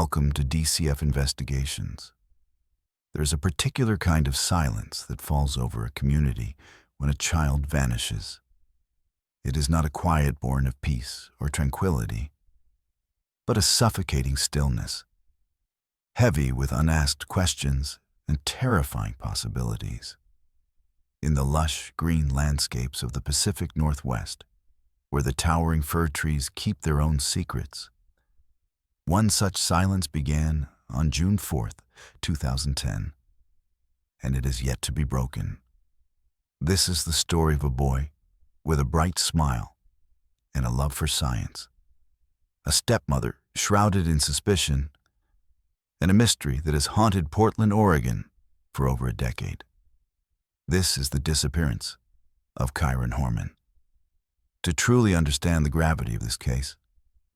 Welcome to DCF Investigations. There's a particular kind of silence that falls over a community when a child vanishes. It is not a quiet born of peace or tranquility, but a suffocating stillness, heavy with unasked questions and terrifying possibilities. In the lush green landscapes of the Pacific Northwest, where the towering fir trees keep their own secrets, one such silence began on June 4th, 2010, and it is yet to be broken. This is the story of a boy with a bright smile and a love for science, a stepmother shrouded in suspicion, and a mystery that has haunted Portland, Oregon for over a decade. This is the disappearance of Kyron Horman. To truly understand the gravity of this case,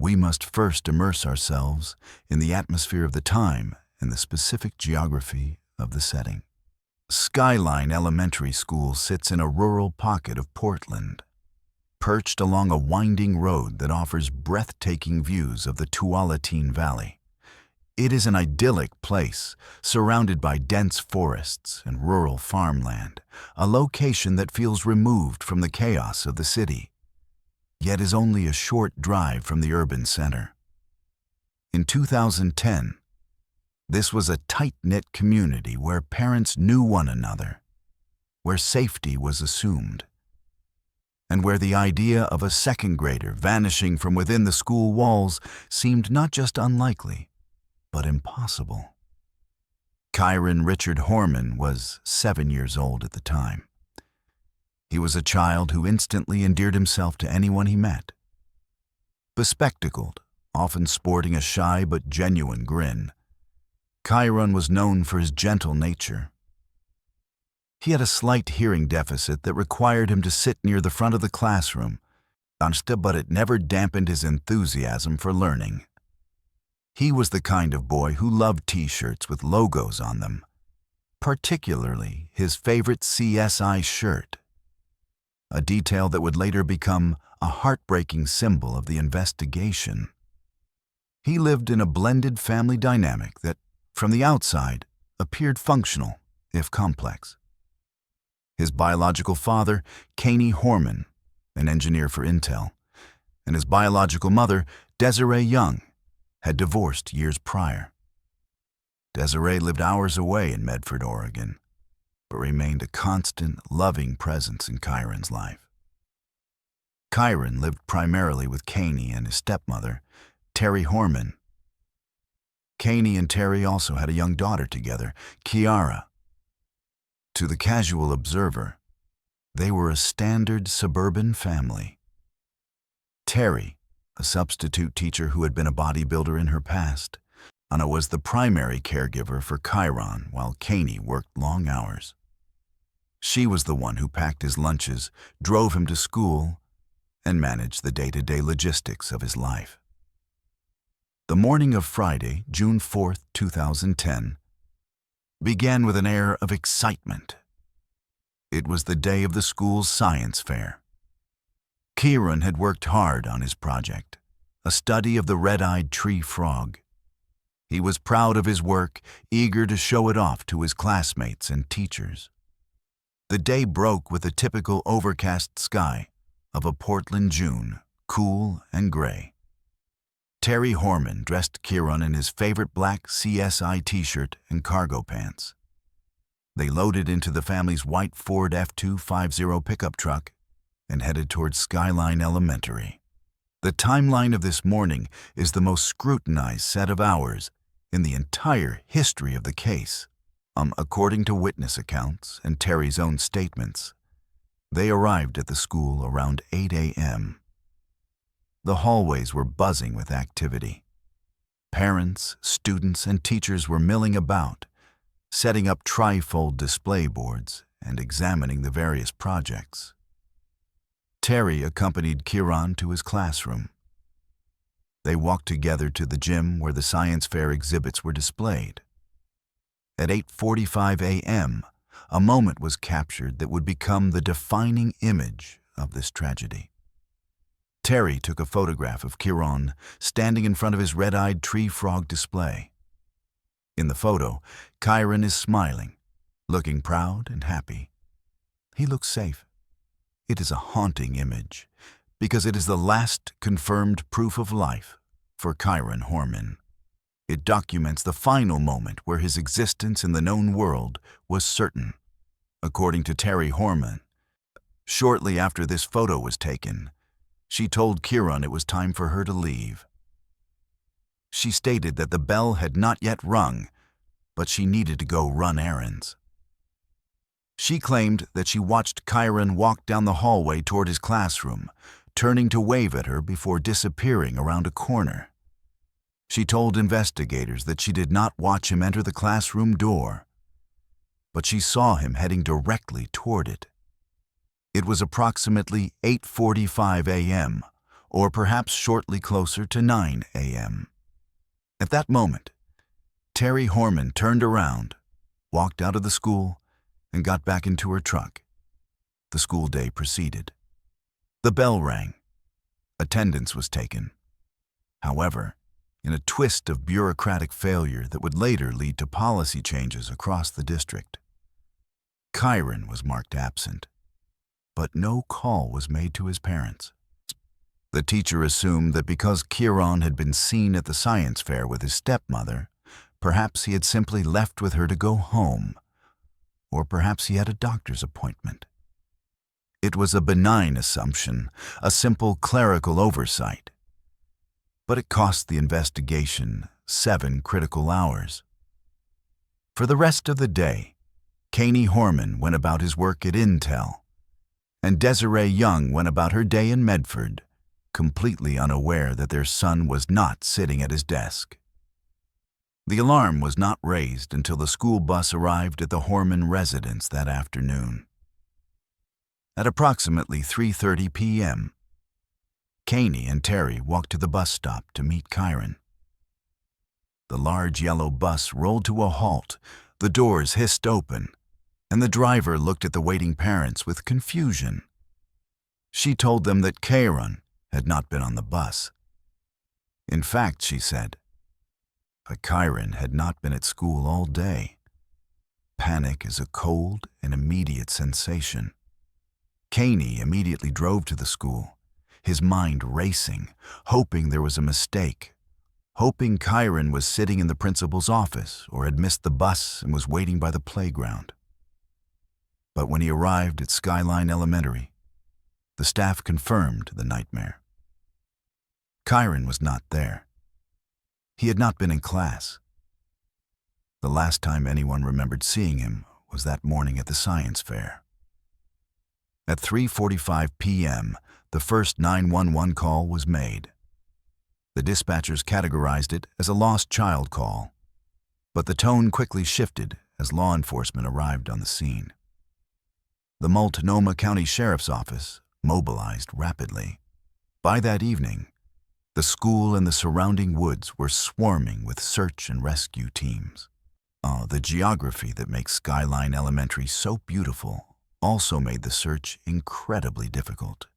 we must first immerse ourselves in the atmosphere of the time and the specific geography of the setting. Skyline Elementary School sits in a rural pocket of Portland, perched along a winding road that offers breathtaking views of the Tualatin Valley. It is an idyllic place, surrounded by dense forests and rural farmland, a location that feels removed from the chaos of the city, yet is only a short drive from the urban center. In 2010, this was a tight-knit community where parents knew one another, where safety was assumed, and where the idea of a second grader vanishing from within the school walls seemed not just unlikely, but impossible. Kyron Richard Horman was 7 years old at the time. He was a child who instantly endeared himself to anyone he met. Bespectacled, often sporting a shy but genuine grin, Kyron was known for his gentle nature. He had a slight hearing deficit that required him to sit near the front of the classroom, but it never dampened his enthusiasm for learning. He was the kind of boy who loved t-shirts with logos on them, particularly his favorite CSI shirt, a detail that would later become a heartbreaking symbol of the investigation. He lived in a blended family dynamic that, from the outside, appeared functional, if complex. His biological father, Terri Horman, an engineer for Intel, and his biological mother, Desiree Young, had divorced years prior. Desiree lived hours away in Medford, Oregon, but remained a constant, loving presence in Kyron's life. Kyron lived primarily with Terri and his stepmother, Terri Horman. Terri and Terri also had a young daughter together, Kiara. To the casual observer, they were a standard suburban family. Terri, a substitute teacher who had been a bodybuilder in her past, Anna was the primary caregiver for Kyron while Terri worked long hours. She was the one who packed his lunches, drove him to school, and managed the day-to-day logistics of his life. The morning of Friday, June 4th, 2010, began with an air of excitement. It was the day of the school's science fair. Kyron had worked hard on his project, a study of the red-eyed tree frog. He was proud of his work, eager to show it off to his classmates and teachers. The day broke with the typical overcast sky of a Portland June, cool and gray. Terri Horman dressed Kyron in his favorite black CSI t-shirt and cargo pants. They loaded into the family's white Ford F250 pickup truck and headed towards Skyline Elementary. The timeline of this morning is the most scrutinized set of hours in the entire history of the case. According to witness accounts and Terri's own statements, they arrived at the school around 8 a.m. The hallways were buzzing with activity. Parents, students, and teachers were milling about, setting up trifold display boards and examining the various projects. Terri accompanied Kyron to his classroom. They walked together to the gym where the science fair exhibits were displayed. At 8:45 a.m., a moment was captured that would become the defining image of this tragedy. Terri took a photograph of Kyron standing in front of his red-eyed tree frog display. In the photo, Kyron is smiling, looking proud and happy. He looks safe. It is a haunting image because it is the last confirmed proof of life for Kyron Horman. It documents the final moment where his existence in the known world was certain. According to Terri Horman, shortly after this photo was taken, she told Kyron it was time for her to leave. She stated that the bell had not yet rung, but she needed to go run errands. She claimed that she watched Kyron walk down the hallway toward his classroom, turning to wave at her before disappearing around a corner. She told investigators that she did not watch him enter the classroom door, but she saw him heading directly toward it. It was approximately 8:45 a.m., or perhaps shortly closer to 9 a.m. At that moment, Terri Horman turned around, walked out of the school, and got back into her truck. The school day proceeded. The bell rang. Attendance was taken. However, in a twist of bureaucratic failure that would later lead to policy changes across the district, Kyron was marked absent, but no call was made to his parents. The teacher assumed that because Kyron had been seen at the science fair with his stepmother, perhaps he had simply left with her to go home, or perhaps he had a doctor's appointment. It was a benign assumption, a simple clerical oversight. But it cost the investigation 7 critical hours. For the rest of the day, Kyron Horman went about his work at Intel, and Desiree Young went about her day in Medford, completely unaware that their son was not sitting at his desk. The alarm was not raised until the school bus arrived at the Horman residence that afternoon. At approximately 3:30 p.m., Kyron and Terri walked to the bus stop to meet Kyron. The large yellow bus rolled to a halt, the doors hissed open, and the driver looked at the waiting parents with confusion. She told them that Kyron had not been on the bus. In fact, she said, Kyron had not been at school all day. Panic is a cold and immediate sensation. Kyron immediately drove to the school, his mind racing, hoping there was a mistake, hoping Kyron was sitting in the principal's office or had missed the bus and was waiting by the playground. But when he arrived at Skyline Elementary, the staff confirmed the nightmare. Kyron was not there. He had not been in class. The last time anyone remembered seeing him was that morning at the science fair. At 3:45 p.m., the first 911 call was made. The dispatchers categorized it as a lost child call, but the tone quickly shifted as law enforcement arrived on the scene. The Multnomah County Sheriff's Office mobilized rapidly. By that evening, the school and the surrounding woods were swarming with search and rescue teams. The geography that makes Skyline Elementary so beautiful also made the search incredibly difficult.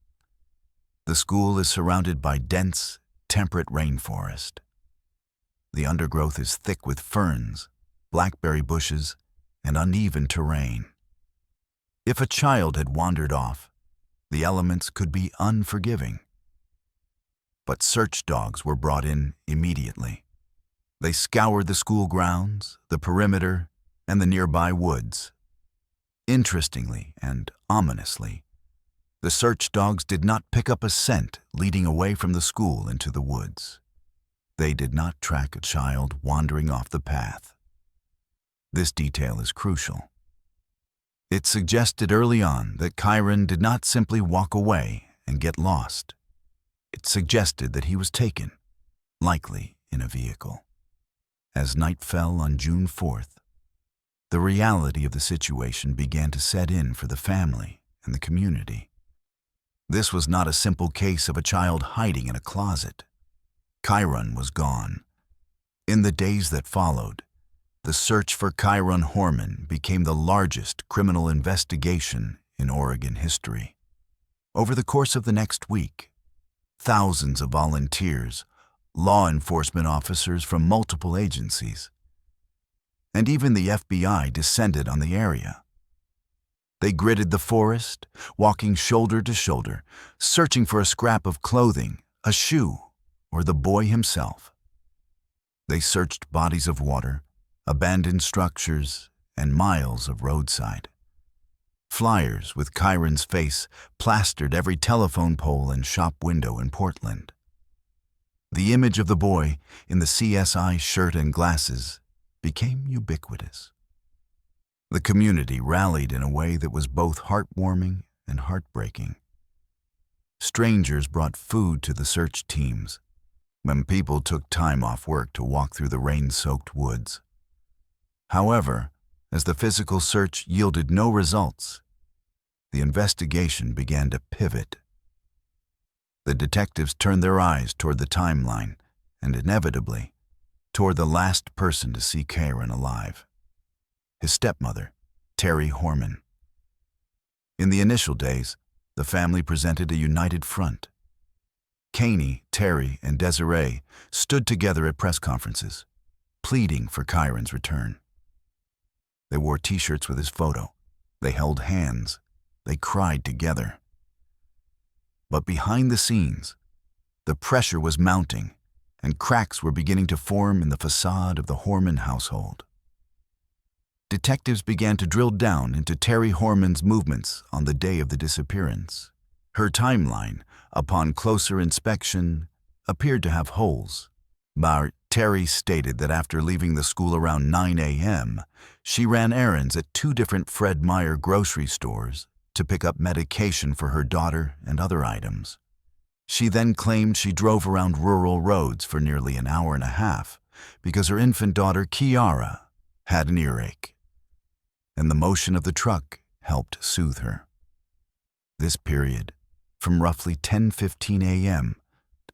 The school is surrounded by dense, temperate rainforest. The undergrowth is thick with ferns, blackberry bushes, and uneven terrain. If a child had wandered off, the elements could be unforgiving. But search dogs were brought in immediately. They scoured the school grounds, the perimeter, and the nearby woods. Interestingly and ominously, the search dogs did not pick up a scent leading away from the school into the woods. They did not track a child wandering off the path. This detail is crucial. It suggested early on that Kyron did not simply walk away and get lost. It suggested that he was taken, likely in a vehicle. As night fell on June 4th, the reality of the situation began to set in for the family and the community. This was not a simple case of a child hiding in a closet. Kyron was gone. In the days that followed, the search for Kyron Horman became the largest criminal investigation in Oregon history. Over the course of the next week, thousands of volunteers, law enforcement officers from multiple agencies, and even the FBI descended on the area. They gridded the forest, walking shoulder to shoulder, searching for a scrap of clothing, a shoe, or the boy himself. They searched bodies of water, abandoned structures, and miles of roadside. Flyers with Kyron's face plastered every telephone pole and shop window in Portland. The image of the boy in the CSI shirt and glasses became ubiquitous. The community rallied in a way that was both heartwarming and heartbreaking. Strangers brought food to the search teams when people took time off work to walk through the rain-soaked woods. However, as the physical search yielded no results, the investigation began to pivot. The detectives turned their eyes toward the timeline and, inevitably, toward the last person to see Kyron alive, his stepmother, Terri Horman. In the initial days, the family presented a united front. Kani, Terri, and Desiree stood together at press conferences, pleading for Kyron's return. They wore T-shirts with his photo. They held hands. They cried together. But behind the scenes, the pressure was mounting, and cracks were beginning to form in the facade of the Horman household. Detectives began to drill down into Terri Horman's movements on the day of the disappearance. Her timeline, upon closer inspection, appeared to have holes. Terri stated that after leaving the school around 9 a.m., she ran errands at 2 different Fred Meyer grocery stores to pick up medication for her daughter and other items. She then claimed she drove around rural roads for nearly an hour and a half because her infant daughter, Kiara, had an earache, and the motion of the truck helped soothe her. This period, from roughly 10:15 a.m.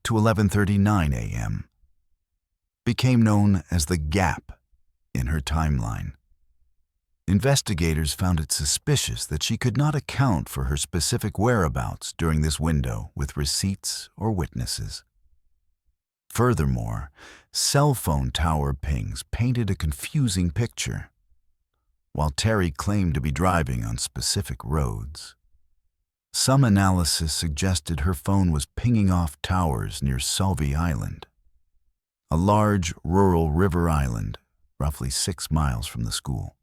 to 11:39 a.m., became known as the gap in her timeline. Investigators found it suspicious that she could not account for her specific whereabouts during this window with receipts or witnesses. Furthermore, cell phone tower pings painted a confusing picture. While Terri claimed to be driving on specific roads, some analysis suggested her phone was pinging off towers near Solvay Island, a large rural river island roughly 6 miles from the school.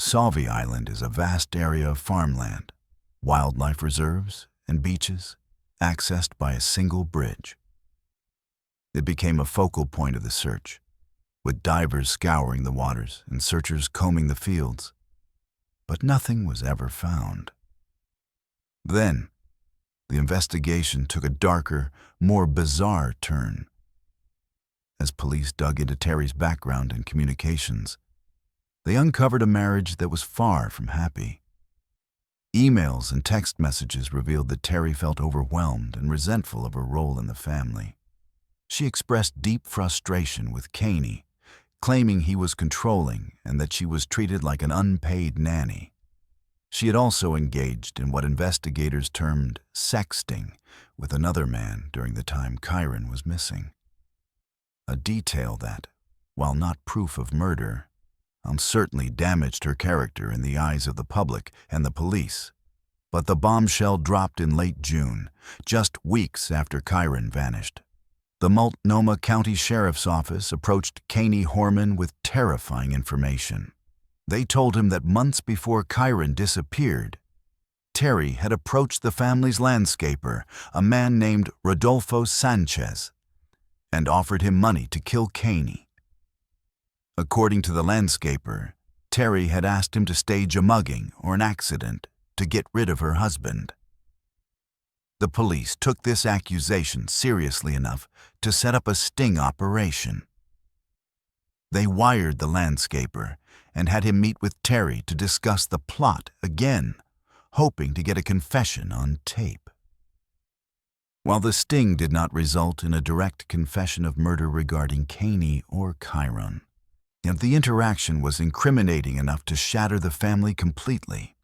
Solvay Island is a vast area of farmland, wildlife reserves, and beaches accessed by a single bridge. It became a focal point of the search, with divers scouring the waters and searchers combing the fields, but nothing was ever found. Then, the investigation took a darker, more bizarre turn. As police dug into Terri's background and communications, they uncovered a marriage that was far from happy. Emails and text messages revealed that Terri felt overwhelmed and resentful of her role in the family. She expressed deep frustration with Kani, claiming he was controlling and that she was treated like an unpaid nanny. She had also engaged in what investigators termed sexting with another man during the time Kyron was missing. A detail that, while not proof of murder, certainly damaged her character in the eyes of the public and the police. But the bombshell dropped in late June, just weeks after Kyron vanished. The Multnomah County Sheriff's Office approached Kyron Horman with terrifying information. They told him that months before Kyron disappeared, Terri had approached the family's landscaper, a man named Rodolfo Sanchez, and offered him money to kill Kani. According to the landscaper, Terri had asked him to stage a mugging or an accident to get rid of her husband. The police took this accusation seriously enough to set up a sting operation. They wired the landscaper and had him meet with Terri to discuss the plot again, hoping to get a confession on tape. While the sting did not result in a direct confession of murder regarding Kani or Kyron, the interaction was incriminating enough to shatter the family completely.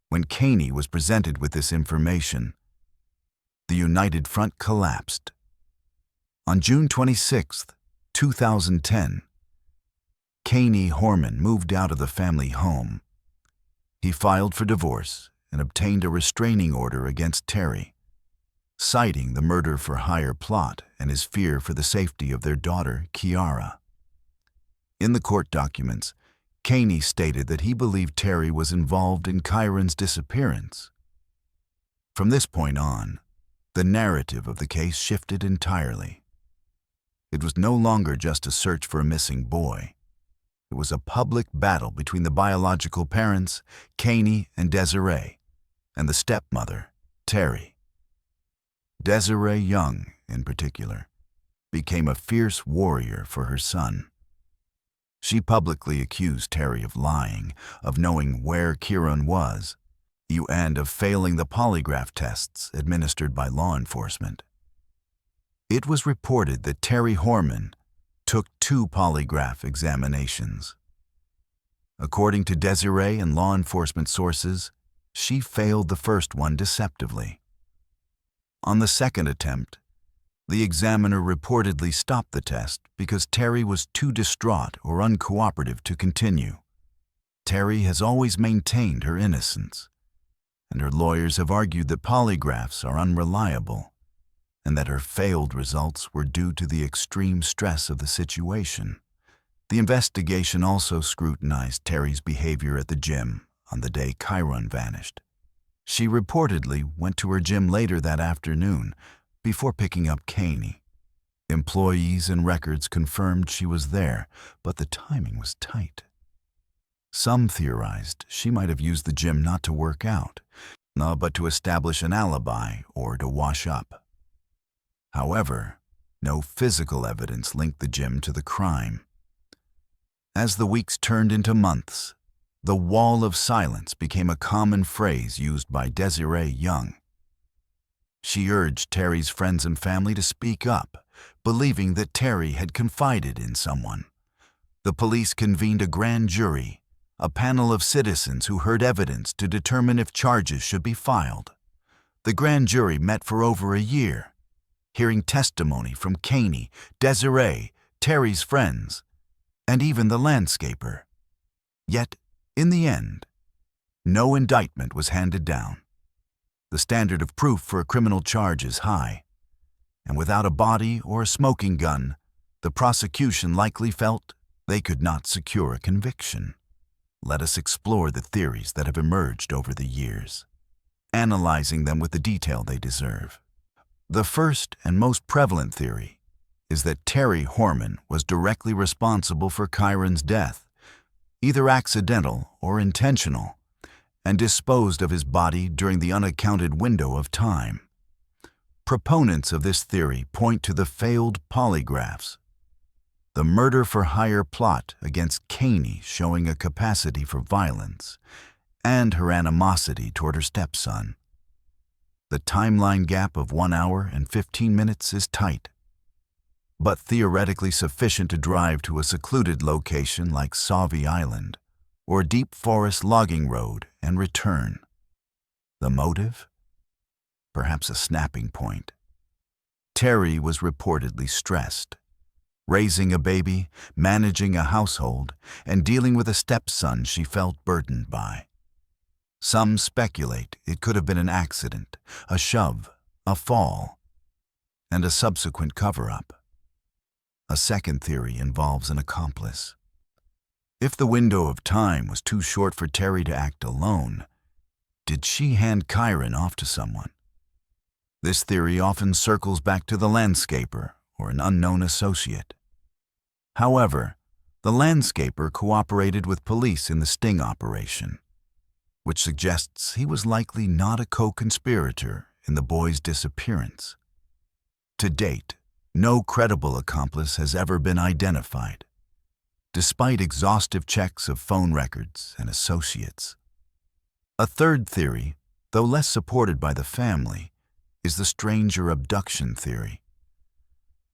When Kani was presented with this information, the United Front collapsed. On June 26, 2010, Kyron Horman moved out of the family home. He filed for divorce and obtained a restraining order against Terri, citing the murder-for-hire plot and his fear for the safety of their daughter, Kiara. In the court documents, Kyron stated that he believed Terri was involved in Kyron's disappearance. From this point on, the narrative of the case shifted entirely. It was no longer just a search for a missing boy. It was a public battle between the biological parents, Kyron and Desiree, and the stepmother, Terri. Desiree Young, in particular, became a fierce warrior for her son. She publicly accused Terri of lying, of knowing where Kyron was, and of failing the polygraph tests administered by law enforcement. It was reported that Terri Horman took 2 polygraph examinations. According to Desiree and law enforcement sources, she failed the first one deceptively. On the second attempt, the examiner reportedly stopped the test because Terri was too distraught or uncooperative to continue. Terri has always maintained her innocence, and her lawyers have argued that polygraphs are unreliable and that her failed results were due to the extreme stress of the situation. The investigation also scrutinized Terri's behavior at the gym on the day Kyron vanished. She reportedly went to her gym later that afternoon before picking up Kyron. Employees and records confirmed she was there, but the timing was tight. Some theorized she might have used the gym not to work out, but to establish an alibi or to wash up. However, no physical evidence linked the gym to the crime. As the weeks turned into months, the wall of silence became a common phrase used by Desiree Young. She urged Terri's friends and family to speak up, believing that Terri had confided in someone. The police convened a grand jury, a panel of citizens who heard evidence to determine if charges should be filed. The grand jury met for over a year, hearing testimony from Kyron, Desiree, Terri's friends, and even the landscaper. Yet, in the end, no indictment was handed down. The standard of proof for a criminal charge is high, and without a body or a smoking gun, the prosecution likely felt they could not secure a conviction. Let us explore the theories that have emerged over the years, analyzing them with the detail they deserve. The first and most prevalent theory is that Terri Horman was directly responsible for Kyron's death, either accidental or intentional, and disposed of his body during the unaccounted window of time. Proponents of this theory point to the failed polygraphs, the murder-for-hire plot against Kyron showing a capacity for violence, and her animosity toward her stepson. The timeline gap of 1 hour and 15 minutes is tight, but theoretically sufficient to drive to a secluded location like Sauvie Island or deep forest logging road and return. The motive? Perhaps a snapping point. Terri was reportedly stressed. Raising a baby, managing a household, and dealing with a stepson she felt burdened by. Some speculate it could have been an accident, a shove, a fall, and a subsequent cover-up. A second theory involves an accomplice. If the window of time was too short for Terri to act alone, did she hand Kyron off to someone? This theory often circles back to the landscaper or an unknown associate. However, the landscaper cooperated with police in the sting operation, which suggests he was likely not a co-conspirator in the boy's disappearance. To date, no credible accomplice has ever been identified, despite exhaustive checks of phone records and associates. A third theory, though less supported by the family, is the stranger abduction theory.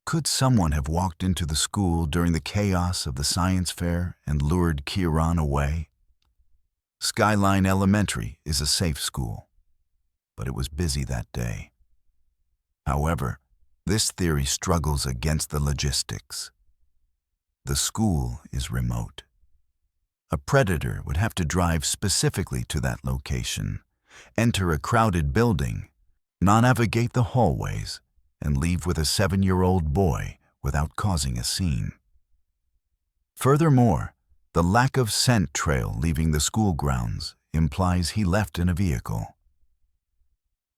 Could someone have walked into the school during the chaos of the science fair and lured Kyron away? Skyline Elementary is a safe school, but it was busy that day. However, this theory struggles against the logistics. The school is remote. A predator would have to drive specifically to that location, enter a crowded building, navigate the hallways, and leave with a 7-year-old boy without causing a scene. Furthermore, the lack of scent trail leaving the school grounds implies he left in a vehicle.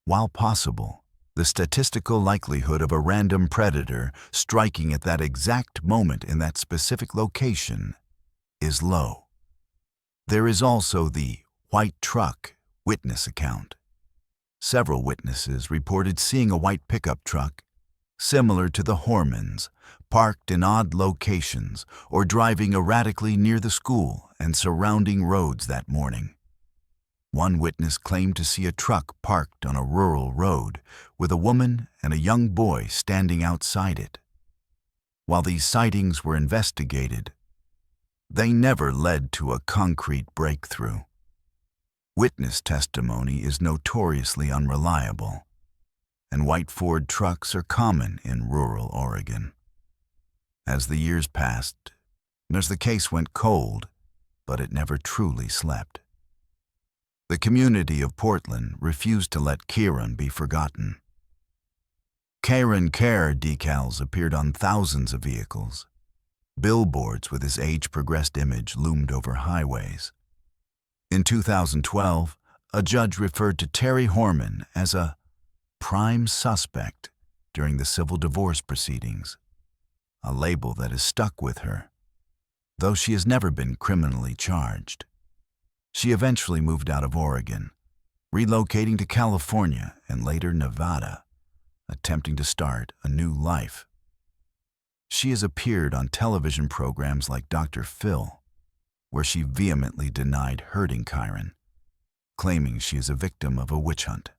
While possible, the statistical likelihood of a random predator striking at that exact moment in that specific location is low. There is also the white truck witness account. Several witnesses reported seeing a white pickup truck, similar to the Hormans, parked in odd locations or driving erratically near the school and surrounding roads that morning. One witness claimed to see a truck parked on a rural road with a woman and a young boy standing outside it. While these sightings were investigated, they never led to a concrete breakthrough. Witness testimony is notoriously unreliable, and white Ford trucks are common in rural Oregon. As the years passed, as the case went cold, but it never truly slept. The community of Portland refused to let Kyron be forgotten. Kyron Care decals appeared on thousands of vehicles. Billboards with his age-progressed image loomed over highways. In 2012, a judge referred to Terri Horman as a prime suspect during the civil divorce proceedings, a label that has stuck with her, though she has never been criminally charged. She eventually moved out of Oregon, relocating to California and later Nevada, attempting to start a new life. She has appeared on television programs like Dr. Phil, where she vehemently denied hurting Kyron, claiming she is a victim of a witch hunt.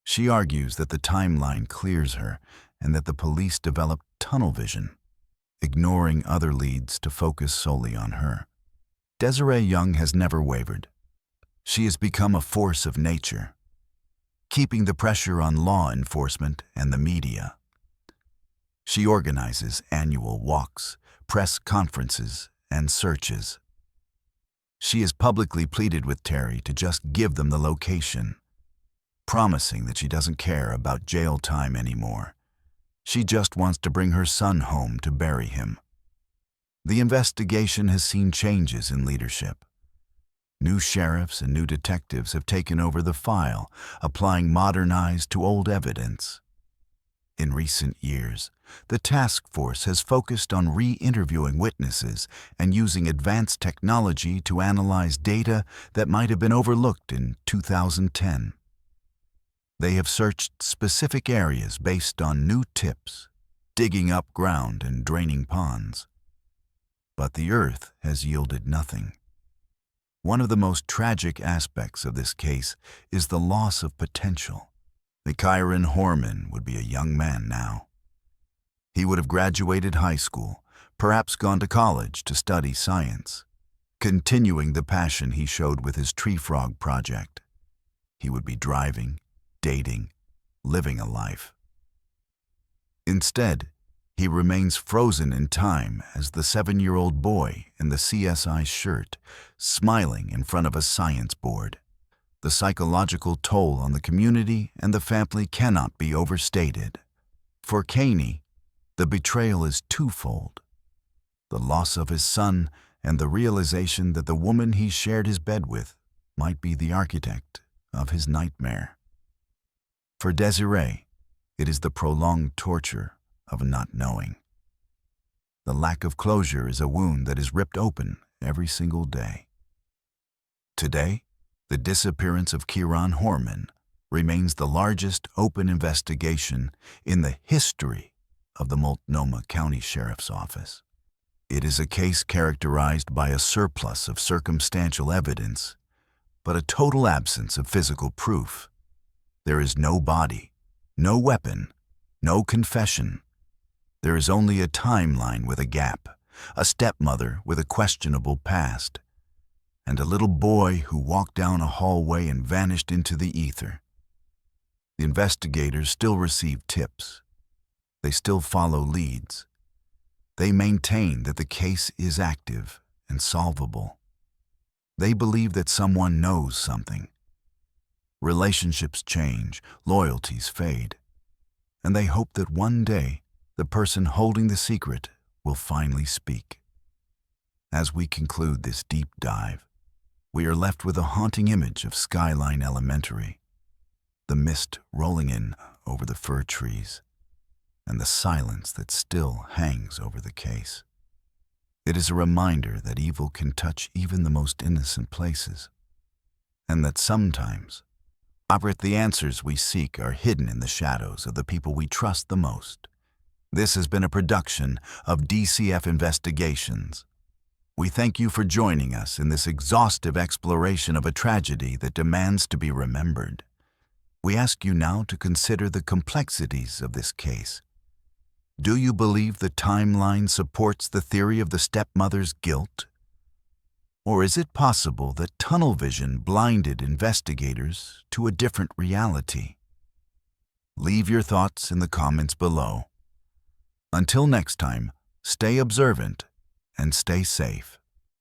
She argues that the timeline clears her and that the police developed tunnel vision, ignoring other leads to focus solely on her. Desiree Young has never wavered. She has become a force of nature, keeping the pressure on law enforcement and the media. She organizes annual walks, press conferences, and searches. She has publicly pleaded with Terri to just give them the location, promising that she doesn't care about jail time anymore. She just wants to bring her son home to bury him. The investigation has seen changes in leadership. New sheriffs and new detectives have taken over the file, applying modernized to old evidence. In recent years, the task force has focused on re-interviewing witnesses and using advanced technology to analyze data that might have been overlooked in 2010. They have searched specific areas based on new tips, digging up ground and draining ponds. But the earth has yielded nothing. One of the most tragic aspects of this case is the loss of potential. The Kyron Horman would be a young man now. He would have graduated high school, perhaps gone to college to study science, continuing the passion he showed with his tree frog project. He would be driving, dating, living a life. Instead, he remains frozen in time as the 7-year-old boy in the CSI shirt, smiling in front of a science board. The psychological toll on the community and the family cannot be overstated. For Caney, the betrayal is twofold: the loss of his son and the realization that the woman he shared his bed with might be the architect of his nightmare. For Desiree, it is the prolonged torture of not knowing. The lack of closure is a wound that is ripped open every single day. Today, the disappearance of Kyron Horman remains the largest open investigation in the history of the Multnomah County Sheriff's Office. It is a case characterized by a surplus of circumstantial evidence, but a total absence of physical proof. There is no body, no weapon, no confession. There is only a timeline with a gap, a stepmother with a questionable past, and a little boy who walked down a hallway and vanished into the ether. The investigators still receive tips. They still follow leads. They maintain that the case is active and solvable. They believe that someone knows something. Relationships change, loyalties fade, and they hope that one day the person holding the secret will finally speak. As we conclude this deep dive, we are left with a haunting image of Skyline Elementary, the mist rolling in over the fir trees, and the silence that still hangs over the case. It is a reminder that evil can touch even the most innocent places, and that sometimes the answers we seek are hidden in the shadows of the people we trust the most. This has been a production of DCF Investigations. We thank you for joining us in this exhaustive exploration of a tragedy that demands to be remembered. We ask you now to consider the complexities of this case. Do you believe the timeline supports the theory of the stepmother's guilt? Or is it possible that tunnel vision blinded investigators to a different reality? Leave your thoughts in the comments below. Until next time, stay observant and stay safe.